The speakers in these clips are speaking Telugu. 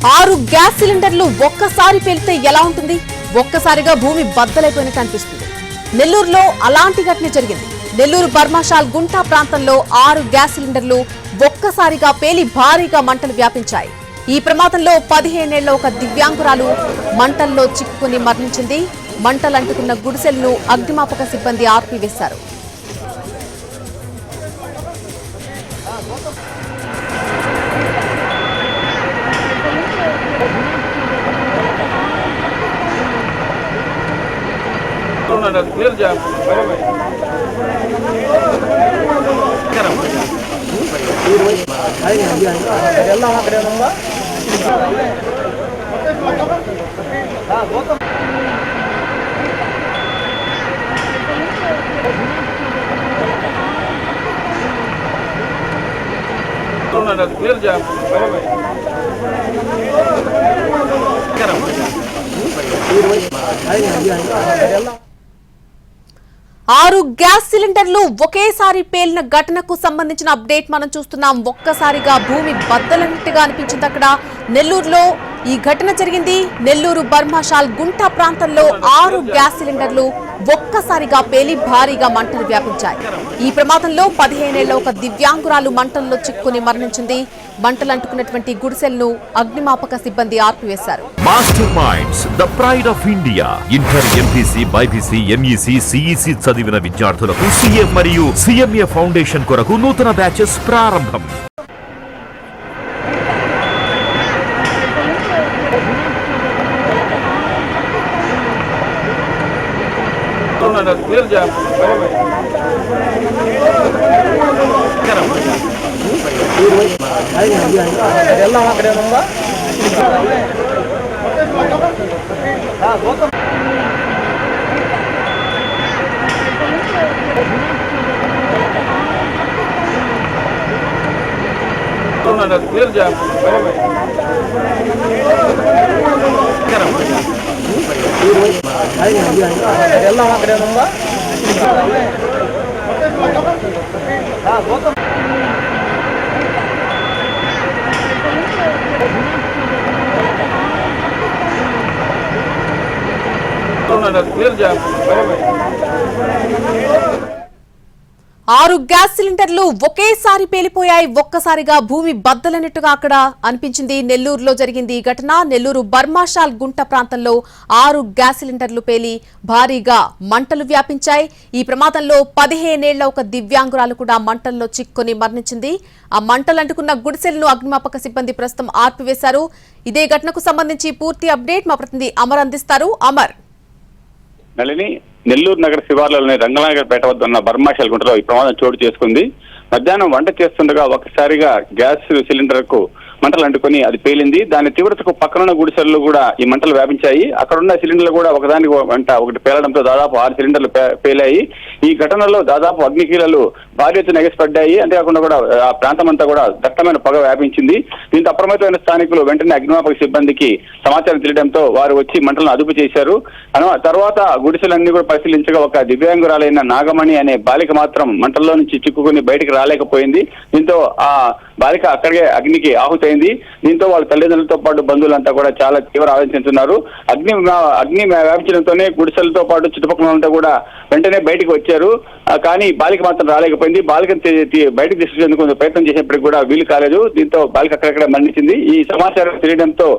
6 గ్యాస్ సిలిండర్లు ఒక్కసారి పేలితే ఎలా ఉంటుంది? ఒక్కసారిగా భూమి బద్దలైపోయినట్టు అనిపిస్తుంది. నెల్లూరులో అలాంటి ఘటన జరిగింది. నెల్లూరు బర్మాషాల్ గుంటా ప్రాంతంలో 6 గ్యాస్ సిలిండర్లు ఒక్కసారిగా పేలి భారీగా మంటలు వ్యాపించాయి. ఈ ప్రమాదంలో 15 ఏళ్ల ఒక దివ్యాంగురాలు మంటల్లో చిక్కుకుని మరణించింది. మంటలంటుకున్న గుడిసెలను అగ్నిమాపక సిబ్బంది ఆర్పివేశారు. ఆరు గ్యాస్ సిలిండర్లు ఒకేసారి పేలిన ఘటనకు సంబంధించిన అప్డేట్ మనం చూస్తున్నాం. ఒక్కసారిగా భూమి బద్దలన్నట్టుగా అనిపించింది. అక్కడ నెల్లూరులో ఈ ఘటన జరిగింది. నెల్లూరు బర్మాషాల్ గుంటా ప్రాంతంలో 6 గ్యాస్ సిలిండర్లు ఒక్కసారిగా పేలి భారీగా మంటలు వ్యాపించాయి. ఈ ప్రమాదంలో 15 ఏళ్ల ఒక దివ్యాంగురాలు మంటల్లో చిక్కుని మరణించింది. మంటలు అంటుకున్నటువంటి గుడిసెలను అగ్నిమాపక సిబ్బంది ఆర్పివేశారు. Master minds the pride of India. Inter, MPC, BiPC, MEC, CEC చదివిన విద్యార్థులకు సీఏ మరియు సిఎంఏ ఫౌండేషన్ కొరకు నూతన బ్యాచెస్ ప్రారంభం. ఆరు గ్యాస్ సిలిండర్లు ఒకేసారి పేలిపోయాయి. ఒక్కసారిగా భూమి బద్దలన్నట్టుగా అక్కడ అనిపించింది. నెల్లూరులో జరిగింది ఈ ఘటన. నెల్లూరు బర్మాషాల్ గుంట ప్రాంతంలో 6 గ్యాస్ సిలిండర్లు పేలి భారీగా మంటలు వ్యాపించాయి. ఈ ప్రమాదంలో 15 ఏళ్ల ఒక దివ్యాంగురాలు కూడా మంటల్లో చిక్కుని మరణించింది. ఆ మంటలు అంటుకున్న గుడిసెలను అగ్నిమాపక సిబ్బంది ప్రస్తుతం ఆర్పివేశారు. ఇదే ఘటనకు సంబంధించి పూర్తి అప్డేట్ మా ప్రతినిధి అమర్ అందిస్తారు. అమర్, నళిని, నెల్లూరు నగర శివార్లలోని రంగనాయకపేట వద్ద ఉన్న బర్మాషాల్ గుంటలో ఈ ప్రమాదం చోటు చేసుకుంది. మధ్యాహ్నం వంట చేస్తుండగా ఒకసారిగా గ్యాస్ సిలిండర్ కు మంటలు అంటుకొని అది పేలింది. దాని తీవ్రతకు పక్కనున్న గుడిసెల్లో కూడా ఈ మంటలు వ్యాపించాయి. అక్కడున్న సిలిండర్లు కూడా ఒకదానికి ఒకటి పేలడంతో దాదాపు 6 సిలిండర్లు పేలాయి. ఈ ఘటనలో దాదాపు అగ్నికీలలు భారీ ఎత్తున ఎగసిపడ్డాయి. అంతేకాకుండా కూడా ఆ ప్రాంతం అంతా కూడా దట్టమైన పొగ వ్యాపించింది. దీంతో అప్రమత్తమైన స్థానికులు వెంటనే అగ్నిమాపక సిబ్బందికి సమాచారం తెలియడంతో వారు వచ్చి మంటలను అదుపు చేశారు. తర్వాత గుడిసెలన్నీ కూడా పరిశీలించగా ఒక దివ్యాంగురాలైన నాగమణి అనే బాలిక మాత్రం మంటల్లో నుంచి చిక్కుకుని బయటకు రాలేకపోయింది. దీంతో ఆ బాలిక అక్కడికే అగ్నికి ఆహుతైంది. దీంతో వాళ్ళ తల్లిదండ్రులతో పాటు బంధువులంతా కూడా చాలా తీవ్ర ఆలోచిస్తున్నారు. అగ్ని వ్యాపించడంతోనే గుడిసెలతో పాటు చుట్టుపక్కల కూడా వెంటనే బయటకు వచ్చారు. కానీ బాలిక మాత్రం రాలేకపోయింది. బాలికను బయటకు తీసుకొచ్చేందుకు ప్రయత్నం చేసినప్పటికీ కూడా వీలు కాలేదు. దీంతో బాలిక అక్కడక్కడ మరణించింది. ఈ సమాచారం తెలియడంతో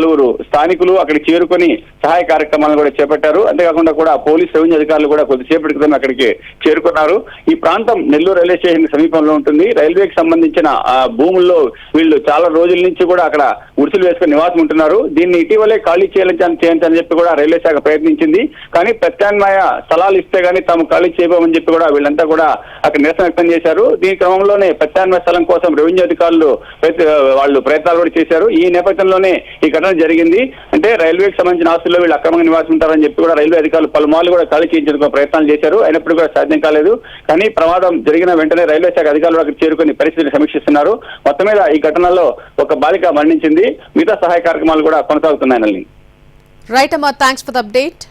పలువురు స్థానికులు అక్కడికి చేరుకొని సహాయ కార్యక్రమాలను కూడా చేపట్టారు. అంతేకాకుండా కూడా పోలీస్ రెవెన్యూ అధికారులు కూడా కొద్దిసేపటి క్రితం అక్కడికి చేరుకున్నారు. ఈ ప్రాంతం నెల్లూరు రైల్వే స్టేషన్ సమీపంలో ఉంటుంది. రైల్వేకి సంబంధించిన భూముల్లో వీళ్ళు చాలా రోజుల నుంచి కూడా అక్కడ గుడిసెలు వేసుకుని నివాసం ఉంటున్నారు. దీన్ని ఇటీవలే ఖాళీ చేయించాలని చెప్పి కూడా రైల్వే శాఖ ప్రయత్నించింది. కానీ ప్రత్యామ్నాయ స్థలాలు ఇస్తే గానీ తాము ఖాళీ చేయబోమని చెప్పి కూడా వీళ్ళంతా కూడా అక్కడ నిరసన వ్యక్తం చేశారు. దీని క్రమంలోనే ప్రత్యామ్నాయ స్థలం కోసం రెవెన్యూ అధికారులు వాళ్ళు ప్రయత్నాలు కూడా చేశారు. ఈ నేపథ్యంలోనే ఈ ఘటన జరిగింది. అంటే రైల్వేకి సంబంధించిన ఆస్తుల్లో వీళ్ళు అక్రమంగా నివాసం ఉంటారని చెప్పి కూడా రైల్వే అధికారులు పలుమార్లు కూడా ఖాళీ చేయించేందుకు ప్రయత్నాలు చేశారు. అయినప్పుడు కూడా సాధ్యం కాలేదు. కానీ ప్రమాదం జరిగిన వెంటనే రైల్వే శాఖ అధికారులు అక్కడ చేరుకుని పరిస్థితిని సమీక్షిస్తున్నారు. మొత్తం మీద ఈ ఘటనలో ఒక బాలిక మరణించింది. మిగతా సహాయ కార్యక్రమాలు కూడా కొనసాగుతున్నాయి. రైట్ అమ్మా, థ్యాంక్స్ ఫర్ ద అప్డేట్.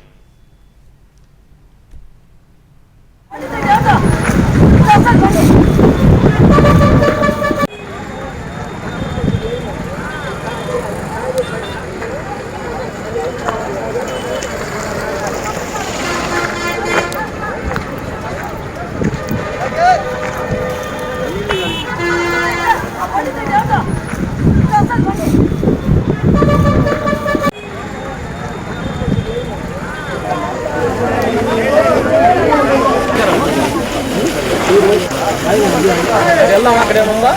అక్కడే ఉందా